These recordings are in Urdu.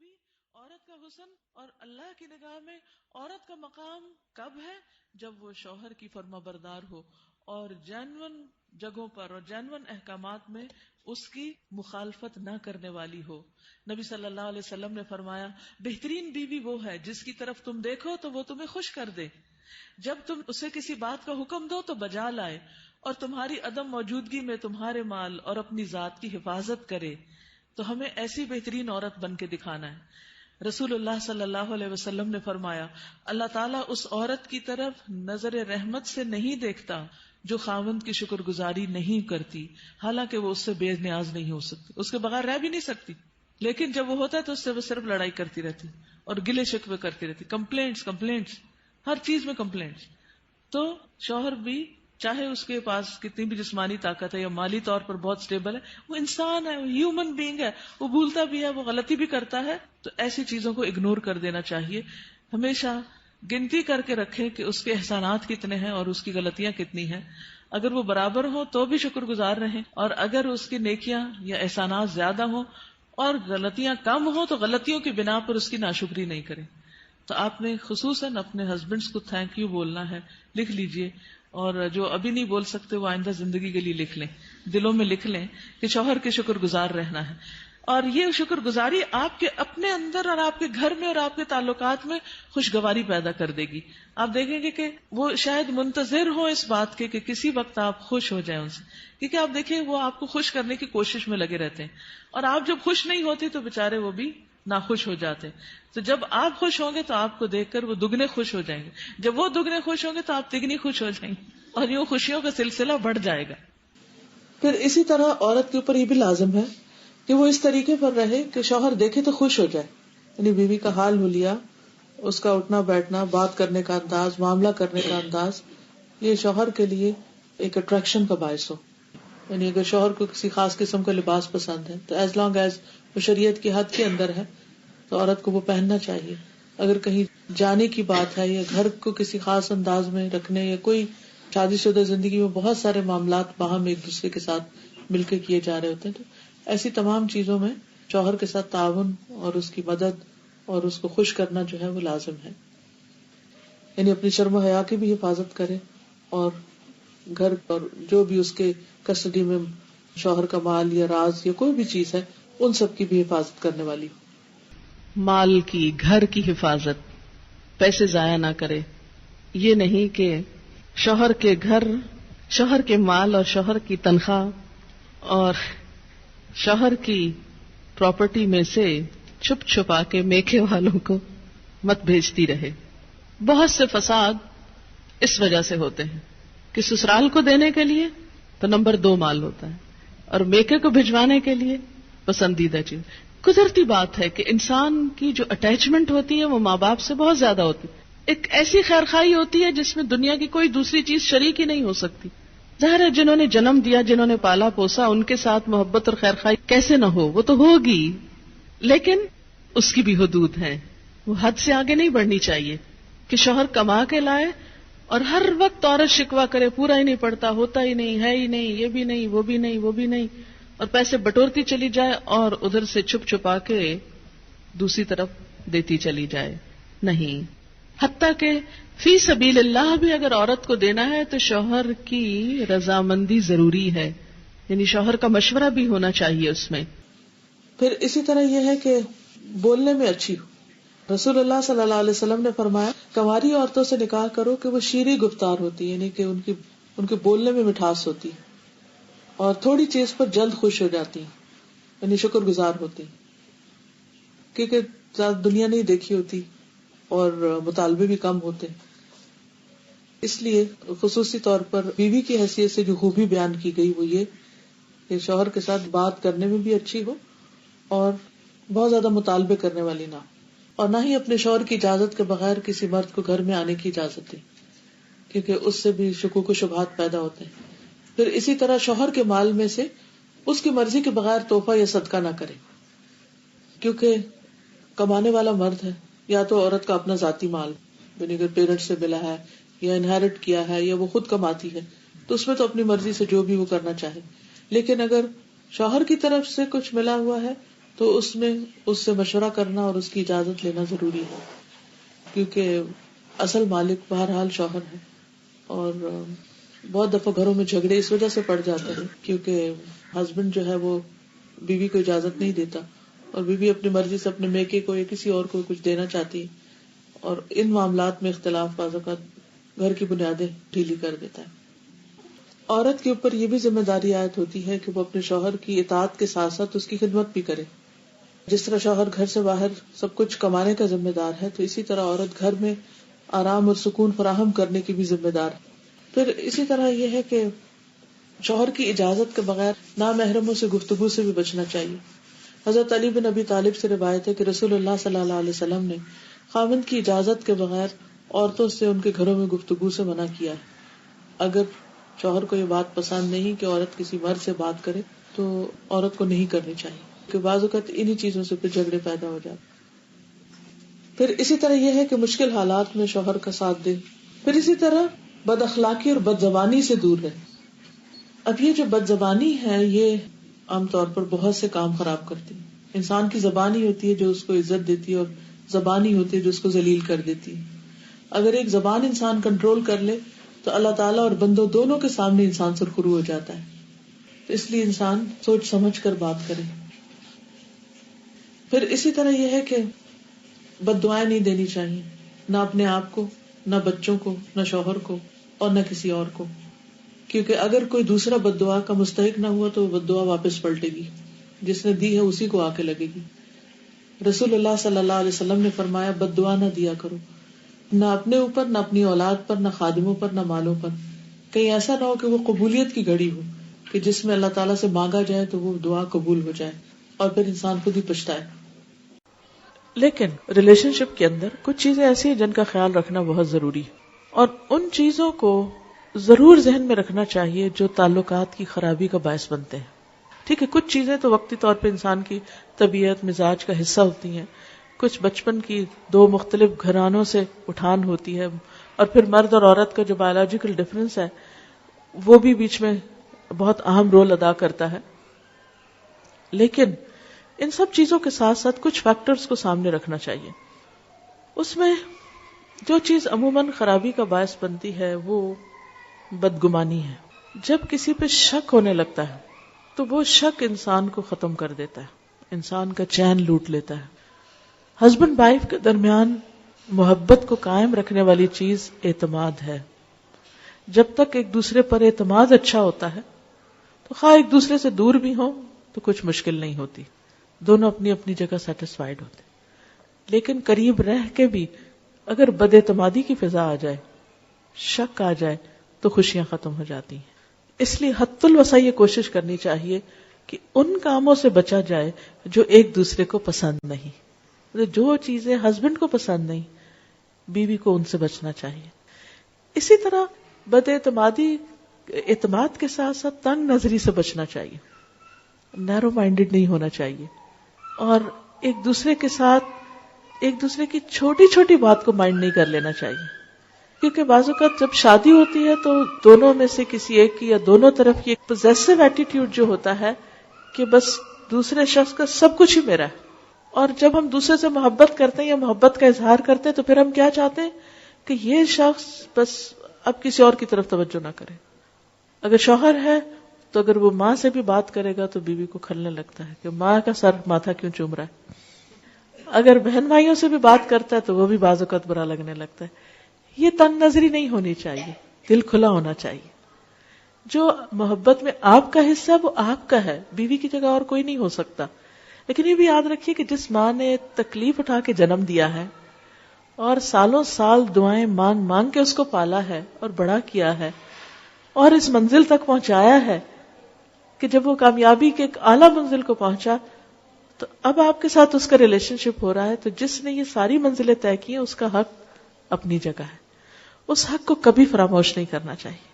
خوبی، عورت کا حسن اور اللہ کی نگاہ میں عورت کا مقام کب ہے؟ جب وہ شوہر کی فرما بردار ہو اور جینون جگہوں پر اور جینون احکامات میں اس کی مخالفت نہ کرنے والی ہو. نبی صلی اللہ علیہ وسلم نے فرمایا بہترین بیوی وہ ہے جس کی طرف تم دیکھو تو وہ تمہیں خوش کر دے، جب تم اسے کسی بات کا حکم دو تو بجا لائے، اور تمہاری عدم موجودگی میں تمہارے مال اور اپنی ذات کی حفاظت کرے. تو ہمیں ایسی بہترین عورت بن کے دکھانا ہے. رسول اللہ صلی اللہ علیہ وسلم نے فرمایا اللہ تعالیٰ اس عورت کی طرف نظر رحمت سے نہیں دیکھتا جو خاوند کی شکر گزاری نہیں کرتی، حالانکہ وہ اس سے بے نیاز نہیں ہو سکتی، اس کے بغیر رہ بھی نہیں سکتی، لیکن جب وہ ہوتا ہے تو اس سے وہ صرف لڑائی کرتی رہتی اور گلے شکوے کرتی رہتی، کمپلینٹس ہر چیز میں کمپلینٹس. تو شوہر بھی چاہے اس کے پاس کتنی بھی جسمانی طاقت ہے یا مالی طور پر بہت سٹیبل ہے، وہ انسان ہے، وہ ہیومن بینگ ہے، وہ بھولتا بھی ہے، وہ غلطی بھی کرتا ہے. تو ایسی چیزوں کو اگنور کر دینا چاہیے. ہمیشہ گنتی کر کے رکھیں کہ اس کے احسانات کتنے ہیں اور اس کی غلطیاں کتنی ہیں. اگر وہ برابر ہو تو بھی شکر گزار رہیں، اور اگر اس کی نیکیاں یا احسانات زیادہ ہوں اور غلطیاں کم ہوں تو غلطیوں کی بنا پر اس کی ناشکری نہیں کریں. تو آپ نے خصوصاً اپنے ہسبینڈس کو تھینک یو بولنا ہے، لکھ لیجئے، اور جو ابھی نہیں بول سکتے وہ آئندہ زندگی کے لیے لکھ لیں، دلوں میں لکھ لیں کہ شوہر کے شکر گزار رہنا ہے. اور یہ شکر گزاری آپ کے اپنے اندر اور آپ کے گھر میں اور آپ کے تعلقات میں خوشگواری پیدا کر دے گی. آپ دیکھیں گے کہ وہ شاید منتظر ہو اس بات کے کہ کسی وقت آپ خوش ہو جائیں ان سے، کیونکہ آپ دیکھیں وہ آپ کو خوش کرنے کی کوشش میں لگے رہتے ہیں، اور آپ جب خوش نہیں ہوتے تو بےچارے وہ بھی ناخوش ہو جاتے. تو جب آپ خوش ہوں گے تو آپ کو دیکھ کر وہ دگنے خوش ہو جائیں گے، جب وہ دگنے خوش ہوں گے تو آپ تگنی خوش ہو جائیں گے، اور یوں خوشیوں کا سلسلہ بڑھ جائے گا. پھر اسی طرح عورت کے اوپر یہ بھی لازم ہے کہ وہ اس طریقے پر رہے کہ شوہر دیکھے تو خوش ہو جائے. یعنی بیوی کا حال حلیہ، اس کا اٹھنا بیٹھنا، بات کرنے کا انداز، معاملہ کرنے کا انداز، یہ شوہر کے لیے ایک اٹریکشن کا باعث ہو. یعنی اگر شوہر کو کسی خاص قسم کا لباس پسند ہے تو ایز لانگ ایز وہ شریعت کی حد کے اندر ہے تو عورت کو وہ پہننا چاہیے. اگر کہیں جانے کی بات ہے یا گھر کو کسی خاص انداز میں رکھنے، یا کوئی شادی شدہ زندگی میں بہت سارے معاملات باہم ایک دوسرے کے ساتھ مل کے کیے جا رہے ہوتے ہیں، تو ایسی تمام چیزوں میں شوہر کے ساتھ تعاون اور اس کی مدد اور اس کو خوش کرنا جو ہے وہ لازم ہے. یعنی اپنی شرم و حیا کی بھی حفاظت کرے، اور گھر اور جو بھی اس کے کسٹڈی میں شوہر کا مال یا راز یا کوئی بھی چیز ہے ان سب کی بھی حفاظت کرنے والی. مال کی، گھر کی حفاظت، پیسے ضائع نہ کرے. یہ نہیں کہ شوہر کے گھر، شوہر کے مال اور شوہر کی تنخواہ اور شوہر کی پراپرٹی میں سے چھپ چھپا کے میکے والوں کو مت بھیجتی رہے. بہت سے فساد اس وجہ سے ہوتے ہیں کہ سسرال کو دینے کے لیے تو نمبر 2 مال ہوتا ہے، اور میکے کو بھجوانے کے لیے پسندیدہ چیز. قدرتی بات ہے کہ انسان کی جو اٹیچمنٹ ہوتی ہے وہ ماں باپ سے بہت زیادہ ہوتی ہے. ایک ایسی خیرخواہی ہوتی ہے جس میں دنیا کی کوئی دوسری چیز شریک ہی نہیں ہو سکتی. ظاہر ہے جنہوں نے جنم دیا، جنہوں نے پالا پوسا، ان کے ساتھ محبت اور خیرخواہی کیسے نہ ہو، وہ تو ہوگی، لیکن اس کی بھی حدود ہیں. وہ حد سے آگے نہیں بڑھنی چاہیے کہ شوہر کما کے لائے اور ہر وقت عورت شکوہ کرے، پورا ہی نہیں پڑتا، ہوتا ہی نہیں، ہے ہی نہیں، یہ بھی نہیں، وہ بھی نہیں، وہ بھی نہیں، اور پیسے بٹورتی چلی جائے اور ادھر سے چھپ چھپا کے دوسری طرف دیتی چلی جائے. نہیں، حتیٰ کہ فی سبیل اللہ بھی اگر عورت کو دینا ہے تو شوہر کی رضامندی ضروری ہے، یعنی شوہر کا مشورہ بھی ہونا چاہیے اس میں. پھر اسی طرح یہ ہے کہ بولنے میں اچھی ہو. رسول اللہ صلی اللہ علیہ وسلم نے فرمایا کنواری عورتوں سے نکاح کرو کہ وہ شیریں گفتار ہوتی، یعنی کہ ان کے بولنے میں مٹھاس ہوتی اور تھوڑی چیز پر جلد خوش ہو جاتی، یعنی شکر گزار ہوتی، کیونکہ زیادہ دنیا نہیں دیکھی ہوتی اور مطالبے بھی کم ہوتے. اس لیے خصوصی طور پر بیوی کی حیثیت سے جو خوبی بیان کی گئی وہ یہ کہ شوہر کے ساتھ بات کرنے میں بھی اچھی ہو اور بہت زیادہ مطالبے کرنے والی نہ، اور نہ ہی اپنے شوہر کی اجازت کے بغیر کسی مرد کو گھر میں آنے کی اجازت دے، کیونکہ اس سے بھی شکوک و شبہات پیدا ہوتے ہیں. پھر اسی طرح شوہر کے مال میں سے اس کی مرضی کے بغیر تحفہ یا صدقہ نہ کرے، کیونکہ کمانے والا مرد ہے یا تو عورت کا اپنا ذاتی مال، یعنی اگر پیرنٹ سے ملا ہے یا انہیرٹ کیا ہے یا وہ خود کماتی ہے تو اس میں تو اپنی مرضی سے جو بھی وہ کرنا چاہے. لیکن اگر شوہر کی طرف سے کچھ ملا ہوا ہے تو اس میں اس سے مشورہ کرنا اور اس کی اجازت لینا ضروری ہے، کیونکہ اصل مالک بہرحال شوہر ہے. اور بہت دفعہ گھروں میں جھگڑے اس وجہ سے پڑ جاتے ہیں کیونکہ ہسبینڈ جو ہے وہ بیوی کو اجازت نہیں دیتا، اور بیوی اپنی مرضی سے اپنے میکے کو یا کسی اور کو کچھ دینا چاہتی ہے، اور ان معاملات میں اختلاف بعض اوقات گھر کی بنیادیں ڈھیلی کر دیتا ہے. عورت کے اوپر یہ بھی ذمہ داری عائد ہوتی ہے کہ وہ اپنے شوہر کی اطاعت کے ساتھ ساتھ اس کی خدمت بھی کرے. جس طرح شوہر گھر سے باہر سب کچھ کمانے کا ذمہ دار ہے، تو اسی طرح عورت گھر میں آرام اور سکون فراہم کرنے کی بھی ذمہ دار ہے. پھر اسی طرح یہ ہے کہ شوہر کی اجازت کے بغیر نامحرموں سے گفتگو سے بھی بچنا چاہیے. حضرت علی بن ابی طالب سے روایت ہے کہ رسول اللہ صلی اللہ علیہ وسلم نے خاوند کی اجازت کے بغیر عورتوں سے ان کے گھروں میں گفتگو سے منع کیا ہے. اگر شوہر کو یہ بات پسند نہیں کہ عورت کسی مرد سے بات کرے تو عورت کو نہیں کرنی چاہیے، کہ بعض اوقات انہی چیزوں سے پھر جھگڑے پیدا ہو جاتے. پھر اسی طرح یہ ہے کہ مشکل حالات میں شوہر کا ساتھ دے. پھر اسی طرح بد اخلاقی اور بد زبانی سے دور رہے. اب یہ جو بد زبانی ہے یہ عام طور پر بہت سے کام خراب کرتی ہے. انسان کی زبان ہی ہوتی ہے جو اس کو عزت دیتی ہے، اور زبان ہی ہوتی ہے جو اس کو ذلیل کر دیتی ہے. اگر ایک زبان انسان کنٹرول کر لے تو اللہ تعالیٰ اور بندوں دونوں کے سامنے انسان سرخرو ہو جاتا ہے. تو اس لیے انسان سوچ سمجھ کر بات کرے. پھر اسی طرح یہ ہے کہ بد دعائیں نہیں دینی چاہیے، نہ اپنے آپ کو، نہ بچوں کو، نہ شوہر کو، اور نہ کسی اور کو. کیونکہ اگر کوئی دوسرا بد دعا کا مستحق نہ ہوا تو وہ بد دعا واپس پلٹے گی، جس نے دی ہے اسی کو آ کے لگے گی. رسول اللہ صلی اللہ علیہ وسلم نے فرمایا بد دعا نہ دیا کرو، نہ اپنے اوپر، نہ اپنی اولاد پر، نہ خادموں پر، نہ مالوں پر. کہیں ایسا نہ ہو کہ وہ قبولیت کی گھڑی ہو کہ جس میں اللہ تعالیٰ سے مانگا جائے تو وہ دعا قبول ہو جائے اور پھر انسان خود ہی پچھتائے. لیکن ریلیشن شپ کے اندر کچھ چیزیں ایسی ہیں جن کا خیال رکھنا بہت ضروری ہے، اور ان چیزوں کو ضرور ذہن میں رکھنا چاہیے جو تعلقات کی خرابی کا باعث بنتے ہیں. ٹھیک ہے، کچھ چیزیں تو وقتی طور پہ انسان کی طبیعت مزاج کا حصہ ہوتی ہیں، کچھ بچپن کی دو مختلف گھرانوں سے اٹھان ہوتی ہے، اور پھر مرد اور عورت کا جو بایولوجیکل ڈفرینس ہے وہ بھی بیچ میں بہت اہم رول ادا کرتا ہے. لیکن ان سب چیزوں کے ساتھ ساتھ کچھ فیکٹرز کو سامنے رکھنا چاہیے. اس میں جو چیز عموماً خرابی کا باعث بنتی ہے وہ بدگمانی ہے. جب کسی پہ شک ہونے لگتا ہے تو وہ شک انسان کو ختم کر دیتا ہے، انسان کا چین لوٹ لیتا ہے. ہسبینڈ وائف کے درمیان محبت کو قائم رکھنے والی چیز اعتماد ہے. جب تک ایک دوسرے پر اعتماد اچھا ہوتا ہے تو خواہ ایک دوسرے سے دور بھی ہوں تو کچھ مشکل نہیں ہوتی، دونوں اپنی اپنی جگہ سیٹسفائیڈ ہوتے. لیکن قریب رہ کے بھی اگر بد اعتمادی کی فضا آ جائے، شک آ جائے تو خوشیاں ختم ہو جاتی ہیں. اس لیے حد الوسع یہ کوشش کرنی چاہیے کہ ان کاموں سے بچا جائے جو ایک دوسرے کو پسند نہیں. جو چیزیں ہسبینڈ کو پسند نہیں، بیوی کو ان سے بچنا چاہیے. اسی طرح بد اعتمادی، اعتماد کے ساتھ ساتھ تنگ نظری سے بچنا چاہیے، نیرو مائنڈڈ نہیں ہونا چاہیے، اور ایک دوسرے کے ساتھ ایک دوسرے کی چھوٹی چھوٹی بات کو مائنڈ نہیں کر لینا چاہیے. کیونکہ بعض اوقات جب شادی ہوتی ہے تو دونوں میں سے کسی ایک کی یا دونوں طرف کی ایک پوزیسو ایٹیٹیوڈ جو ہوتا ہے کہ بس دوسرے شخص کا سب کچھ ہی میرا ہے. اور جب ہم دوسرے سے محبت کرتے ہیں یا محبت کا اظہار کرتے ہیں تو پھر ہم کیا چاہتے ہیں کہ یہ شخص بس اب کسی اور کی طرف توجہ نہ کرے. اگر شوہر ہے تو اگر وہ ماں سے بھی بات کرے گا تو بیوی کو کھلنے لگتا ہے کہ ماں کا سر ماتھا کیوں چوم رہا ہے. اگر بہن بھائیوں سے بھی بات کرتا ہے تو وہ بھی بعض اوقات برا لگنے لگتا ہے. یہ تنگ نظری نہیں ہونی چاہیے، دل کھلا ہونا چاہیے. جو محبت میں آپ کا حصہ ہے وہ آپ کا ہے، بیوی کی جگہ اور کوئی نہیں ہو سکتا. لیکن یہ بھی یاد رکھیے کہ جس ماں نے تکلیف اٹھا کے جنم دیا ہے اور سالوں سال دعائیں مانگ مانگ کے اس کو پالا ہے اور بڑا کیا ہے اور اس منزل تک پہنچایا ہے کہ جب وہ کامیابی کے ایک اعلیٰ منزل کو پہنچا تو اب آپ کے ساتھ اس کا ریلیشن شپ ہو رہا ہے، تو جس نے یہ ساری منزلیں طے کی ہیں اس کا حق اپنی جگہ ہے. اس حق کو کبھی فراموش نہیں کرنا چاہیے،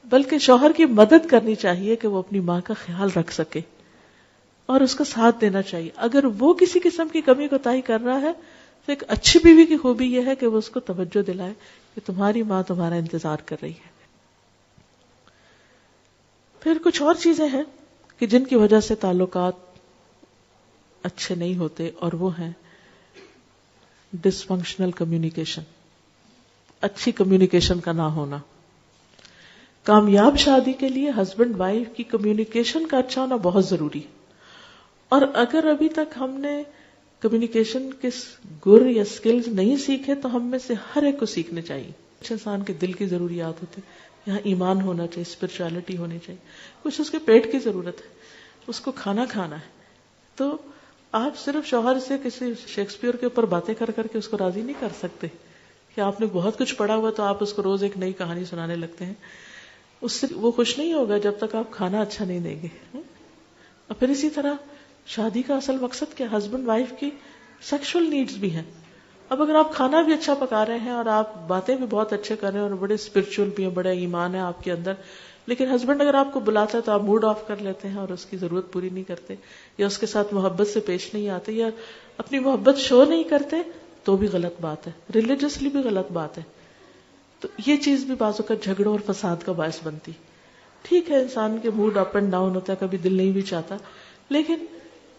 بلکہ شوہر کی مدد کرنی چاہیے کہ وہ اپنی ماں کا خیال رکھ سکے اور اس کا ساتھ دینا چاہیے. اگر وہ کسی قسم کی کمی کوتاہی کر رہا ہے تو ایک اچھی بیوی کی خوبی یہ ہے کہ وہ اس کو توجہ دلائے کہ تمہاری ماں تمہارا انتظار کر رہی ہے. پھر کچھ اور چیزیں ہیں کہ جن کی وجہ سے تعلقات اچھے نہیں ہوتے، اور وہ ہیں ڈس فنکشنل کمیونیکیشن، اچھی کمیونیکیشن کا نہ ہونا. کامیاب شادی کے لیے ہسبینڈ وائف کی کمیونیکیشن کا اچھا ہونا بہت ضروری ہے. اور اگر ابھی تک ہم نے کمیونیکیشن کے گر یا سکلز نہیں سیکھے تو ہم میں سے ہر ایک کو سیکھنے چاہیے. کچھ انسان کے دل کی ضروریات ہوتی، یہاں ایمان ہونا چاہیے، اسپرچولیٹی ہونی چاہیے. کچھ اس کے پیٹ کی ضرورت ہے، اس کو کھانا کھانا ہے. تو آپ صرف شوہر سے کسی شیکسپیئر کے اوپر باتیں کر کر کے اس کو راضی نہیں کر سکتے کہ آپ نے بہت کچھ پڑھا ہوا تو آپ اس کو روز ایک نئی کہانی سنانے لگتے ہیں. اس سے وہ خوش نہیں ہوگا جب تک آپ کھانا اچھا نہیں دیں گے. اور پھر اسی طرح شادی کا اصل مقصد کیا؟ ہسبینڈ وائف کی سیکشل نیڈز بھی ہیں. اب اگر آپ کھانا بھی اچھا پکا رہے ہیں اور آپ باتیں بھی بہت اچھے کر رہے ہیں اور بڑے اسپرچل بھی ہیں، بڑا ایمان ہے آپ کے اندر، لیکن ہسبینڈ اگر آپ کو بلاتا ہے تو آپ موڈ آف کر لیتے ہیں اور اس کی ضرورت پوری نہیں کرتے، یا اس کے ساتھ محبت سے پیش نہیں آتے، یا اپنی محبت شو نہیں کرتے، تو بھی غلط بات ہے، ریلیجسلی بھی غلط بات ہے. تو یہ چیز بھی بعض اوقات جھگڑوں اور فساد کا باعث بنتی. ٹھیک ہے، انسان کے موڈ اپ اینڈ ڈاؤن ہوتا ہے، کبھی دل نہیں بھی چاہتا، لیکن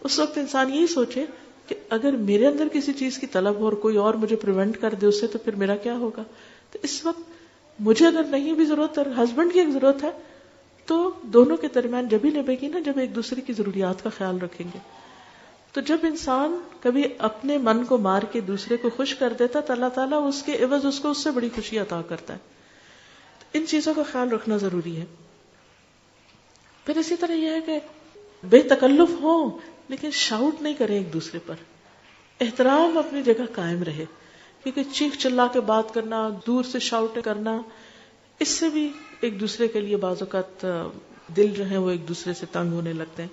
اس وقت انسان یہی سوچے کہ اگر میرے اندر کسی چیز کی طلب ہو اور کوئی اور مجھے پریونٹ کر دے اس سے، تو پھر میرا کیا ہوگا؟ تو اس وقت مجھے اگر نہیں بھی ضرورت اور ہسبینڈ کی ایک ضرورت ہے تو دونوں کے درمیان جب ہی نبھے گی نا جب ایک دوسرے کی ضروریات کا خیال رکھیں گے. تو جب انسان کبھی اپنے من کو مار کے دوسرے کو خوش کر دیتا تو اللہ تعالیٰ اس کے عوض اس کو اس سے بڑی خوشی عطا کرتا ہے. ان چیزوں کا خیال رکھنا ضروری ہے. پھر اسی طرح یہ ہے کہ بے تکلف ہوں لیکن شاؤٹ نہیں کریں ایک دوسرے پر. احترام اپنی جگہ قائم رہے، کیونکہ چیخ چلا کے بات کرنا، دور سے شاؤٹ کرنا، اس سے بھی ایک دوسرے کے لیے بعض اوقات دل جو ہے وہ ایک دوسرے سے تنگ ہونے لگتے ہیں.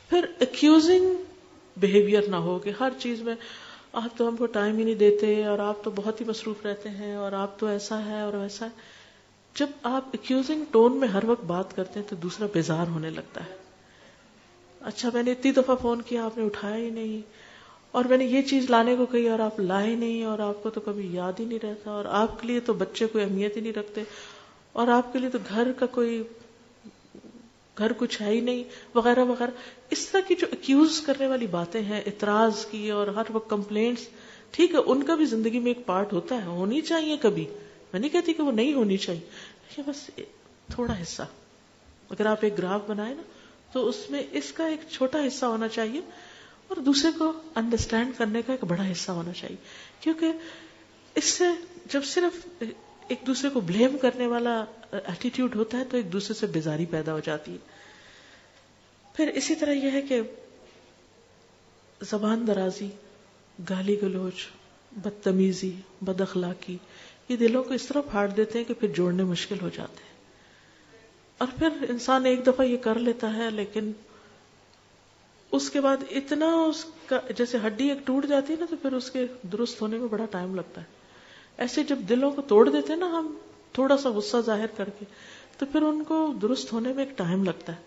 پھر ایکیوزنگ بیہیویئر نہ ہو کہ ہر چیز میں آپ تو ہم کو ٹائم ہی نہیں دیتے اور آپ تو بہت ہی مصروف رہتے ہیں اور آپ تو ایسا ہے اور ویسا ہے. جب آپ ایکیوزنگ ٹون میں ہر وقت بات کرتے ہیں تو دوسرا بیزار ہونے لگتا ہے. اچھا میں نے اتنی دفعہ فون کیا آپ نے اٹھایا ہی نہیں، اور میں نے یہ چیز لانے کو کہی اور آپ لائے نہیں، اور آپ کو تو کبھی یاد ہی نہیں رہتا، اور آپ کے لیے تو بچے کوئی اہمیت ہی نہیں رکھتے، اور آپ کے لیے تو گھر کچھ ہے ہی نہیں، وغیرہ وغیرہ. اس طرح کی جو ایکیوز کرنے والی باتیں ہیں، اعتراض کی اور ہر وقت کمپلینٹس، ٹھیک ہے ان کا بھی زندگی میں ایک پارٹ ہوتا ہے، ہونی چاہیے کبھی، میں نہیں کہتی کہ وہ نہیں ہونی چاہیے، لیکن بس تھوڑا حصہ. اگر آپ ایک گراف بنائیں نا تو اس میں اس کا ایک چھوٹا حصہ ہونا چاہیے اور دوسرے کو انڈرسٹینڈ کرنے کا ایک بڑا حصہ ہونا چاہیے. کیونکہ اس سے جب صرف ایک دوسرے کو بلیم کرنے والا ایٹیٹیوڈ ہوتا ہے تو ایک دوسرے سے بیزاری پیدا ہو جاتی ہے. پھر اسی طرح یہ ہے کہ زبان درازی، گالی گلوچ، بدتمیزی، بد اخلاقی، یہ دلوں کو اس طرح پھاڑ دیتے ہیں کہ پھر جوڑنے مشکل ہو جاتے ہیں. اور پھر انسان ایک دفعہ یہ کر لیتا ہے لیکن اس کے بعد اتنا اس کا جیسے ہڈی ایک ٹوٹ جاتی ہے نا تو پھر اس کے درست ہونے میں بڑا ٹائم لگتا ہے. ایسے جب دلوں کو توڑ دیتے ہیں نا ہم تھوڑا سا غصہ ظاہر کر کے تو پھر ان کو درست ہونے میں ایک ٹائم لگتا ہے.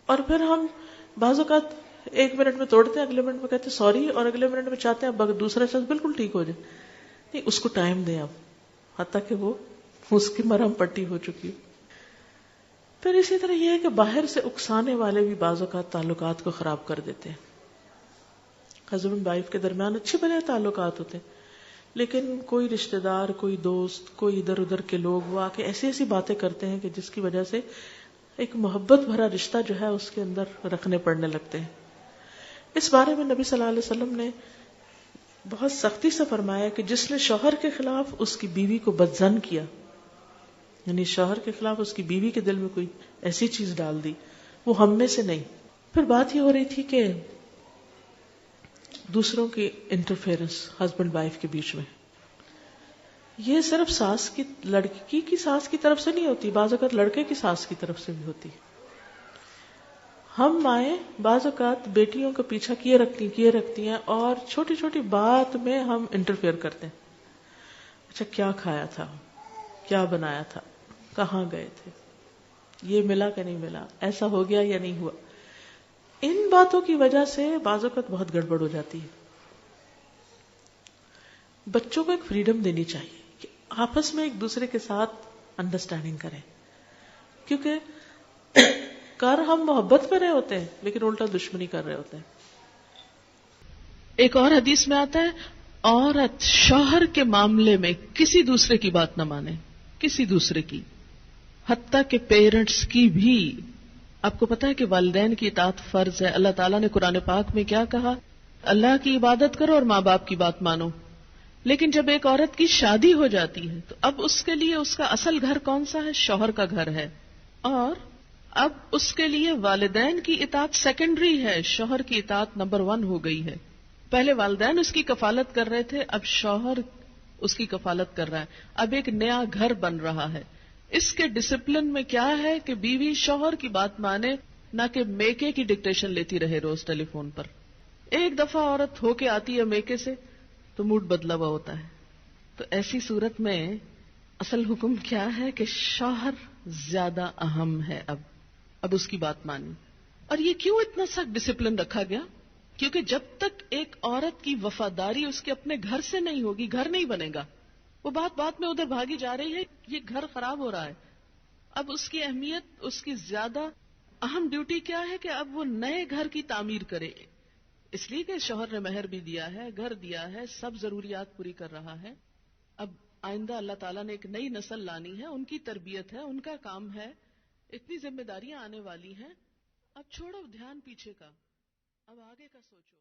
اور پھر ہم بعض اوقات 1 منٹ میں توڑتے ہیں، اگلے منٹ میں کہتے ہیں سوری، اور اگلے منٹ میں چاہتے ہیں اب دوسرا شخص بالکل ٹھیک ہو جائے. نہیں، اس کو ٹائم دیں اب حتیٰ کہ وہ اس کی مرہم پٹی ہو چکی. پھر اسی طرح یہ ہے کہ باہر سے اکسانے والے بھی بعض اوقات تعلقات کو خراب کر دیتے ہیں. ہسبینڈ وائف کے درمیان اچھے بھلے تعلقات ہوتے ہیں لیکن کوئی رشتہ دار، کوئی دوست، کوئی ادھر ادھر کے لوگ وہ آ کے ایسی باتیں کرتے ہیں کہ جس کی وجہ سے ایک محبت بھرا رشتہ جو ہے اس کے اندر رکھنے پڑنے لگتے ہیں. اس بارے میں نبی صلی اللہ علیہ وسلم نے بہت سختی سے فرمایا کہ جس نے شوہر کے خلاف اس کی بیوی کو بدظن کیا، یعنی شوہر کے خلاف اس کی بیوی کے دل میں کوئی ایسی چیز ڈال دی، وہ ہم میں سے نہیں. پھر بات یہ ہو رہی تھی کہ دوسروں کی انٹرفیئرنس ہسبینڈ وائف کے بیچ میں، یہ صرف ساس کی لڑکی کی ساس کی طرف سے نہیں ہوتی، بعض اوقات لڑکے کی ساس کی طرف سے بھی ہوتی. ہم مائیں بعض اوقات بیٹیوں کا پیچھا کیے رکھتی ہیں اور چھوٹی چھوٹی بات میں ہم انٹرفیئر کرتے ہیں. اچھا کیا کھایا تھا، کیا بنایا تھا، کہاں گئے تھے، یہ ملا کہ نہیں ملا، ایسا ہو گیا یا نہیں ہوا. ان باتوں کی وجہ سے بعض اوقات بہت گڑبڑ ہو جاتی ہے. بچوں کو ایک فریڈم دینی چاہیے کہ آپس میں ایک دوسرے کے ساتھ انڈرسٹینڈنگ کریں، کیونکہ کر ہم محبت کر رہے ہوتے ہیں لیکن الٹا دشمنی کر رہے ہوتے ہیں. ایک اور حدیث میں آتا ہے عورت شوہر کے معاملے میں کسی دوسرے کی بات نہ مانے، کسی دوسرے کی، حتیٰ کہ پیرنٹس کی بھی. آپ کو پتا ہے کہ والدین کی اطاعت فرض ہے. اللہ تعالیٰ نے قرآن پاک میں کیا کہا؟ اللہ کی عبادت کرو اور ماں باپ کی بات مانو. لیکن جب ایک عورت کی شادی ہو جاتی ہے تو اب اس کے لیے اس کا اصل گھر کون سا ہے؟ شوہر کا گھر ہے. اور اب اس کے لیے والدین کی اطاعت سیکنڈری ہے، شوہر کی اطاعت نمبر 1 ہو گئی ہے. پہلے والدین اس کی کفالت کر رہے تھے، اب شوہر اس کی کفالت کر رہا ہے. اب ایک نیا گھر بن رہا ہے. اس کے ڈسپلن میں کیا ہے کہ بیوی شوہر کی بات مانے، نہ کہ میکے کی ڈکٹیشن لیتی رہے روز ٹیلی فون پر. ایک دفعہ عورت ہو کے آتی ہے میکے سے تو موڈ بدلا ہوا ہوتا ہے. تو ایسی صورت میں اصل حکم کیا ہے کہ شوہر زیادہ اہم ہے. اب اس کی بات مانی. اور یہ کیوں اتنا سخت ڈسپلن رکھا گیا؟ کیونکہ جب تک ایک عورت کی وفاداری اس کے اپنے گھر سے نہیں ہوگی، گھر نہیں بنے گا. وہ بات میں ادھر بھاگی جا رہی ہے، یہ گھر خراب ہو رہا ہے. اب اس کی اہمیت، اس کی زیادہ اہم ڈیوٹی کیا ہے کہ اب وہ نئے گھر کی تعمیر کرے. اس لیے کہ شوہر نے مہر بھی دیا ہے، گھر دیا ہے، سب ضروریات پوری کر رہا ہے. اب آئندہ اللہ تعالیٰ نے ایک نئی نسل لانی ہے، ان کی تربیت ہے، ان کا کام ہے، اتنی ذمہ داریاں آنے والی ہیں. اب چھوڑو دھیان پیچھے کا، اب آگے کا سوچو.